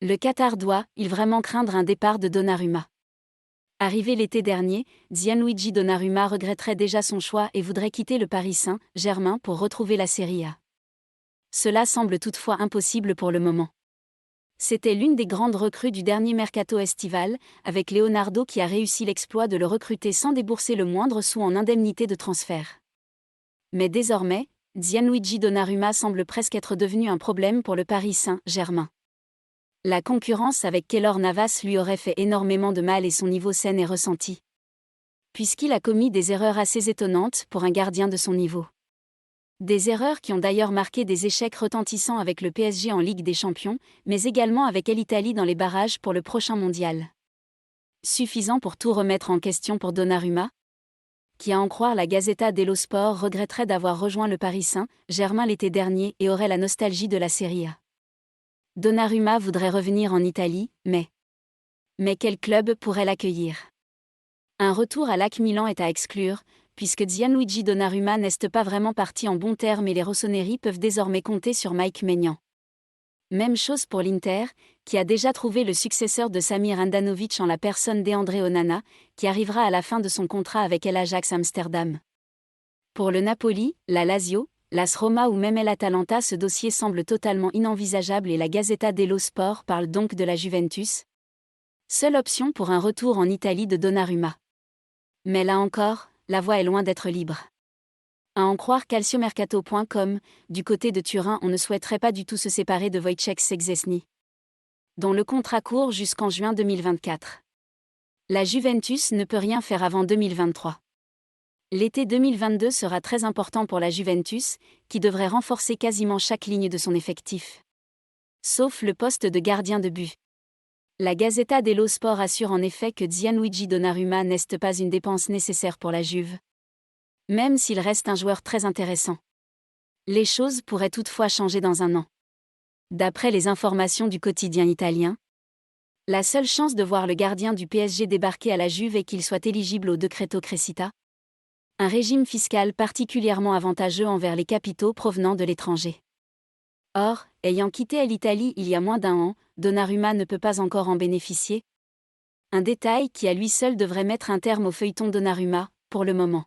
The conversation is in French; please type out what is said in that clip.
Le Qatar doit-il vraiment craindre un départ de Donnarumma? Arrivé l'été dernier, Gianluigi Donnarumma regretterait déjà son choix et voudrait quitter le Paris Saint-Germain pour retrouver la Serie A. Cela semble toutefois impossible pour le moment. C'était l'une des grandes recrues du dernier mercato estival, avec Leonardo qui a réussi l'exploit de le recruter sans débourser le moindre sou en indemnité de transfert. Mais désormais, Gianluigi Donnarumma semble presque être devenu un problème pour le Paris Saint-Germain. La concurrence avec Keylor Navas lui aurait fait énormément de mal et son niveau sain est ressenti. Puisqu'il a commis des erreurs assez étonnantes pour un gardien de son niveau. Des erreurs qui ont d'ailleurs marqué des échecs retentissants avec le PSG en Ligue des Champions, mais également avec l'Italie dans les barrages pour le prochain mondial. Suffisant pour tout remettre en question pour Donnarumma, qui à en croire la Gazzetta dello Sport regretterait d'avoir rejoint le Paris Saint-Germain l'été dernier et aurait la nostalgie de la Serie A. Donnarumma voudrait revenir en Italie, mais quel club pourrait l'accueillir? Un retour à l'AC Milan est à exclure, puisque Gianluigi Donnarumma n'est pas vraiment parti en bons termes et les rossoneri peuvent désormais compter sur Mike Maignan. Même chose pour l'Inter, qui a déjà trouvé le successeur de Samir Handanovic en la personne d'André Onana, qui arrivera à la fin de son contrat avec l'Ajax Amsterdam. Pour le Napoli, la Lazio, l'AS Roma ou même l'Atalanta, ce dossier semble totalement inenvisageable et la Gazzetta dello Sport parle donc de la Juventus. Seule option pour un retour en Italie de Donnarumma. Mais là encore, la voie est loin d'être libre. À en croire calciomercato.com, du côté de Turin on ne souhaiterait pas du tout se séparer de Wojciech Szczęsny, dont le contrat court jusqu'en juin 2024. La Juventus ne peut rien faire avant 2023. L'été 2022 sera très important pour la Juventus, qui devrait renforcer quasiment chaque ligne de son effectif. Sauf le poste de gardien de but. La Gazzetta dello Sport assure en effet que Gianluigi Donnarumma n'est pas une dépense nécessaire pour la Juve. Même s'il reste un joueur très intéressant. Les choses pourraient toutefois changer dans un an. D'après les informations du quotidien italien, la seule chance de voir le gardien du PSG débarquer à la Juve est qu'il soit éligible au Decreto Crescita, un régime fiscal particulièrement avantageux envers les capitaux provenant de l'étranger. Or, ayant quitté l'Italie il y a moins d'un an, Donnarumma ne peut pas encore en bénéficier. Un détail qui à lui seul devrait mettre un terme au feuilleton Donnarumma, pour le moment.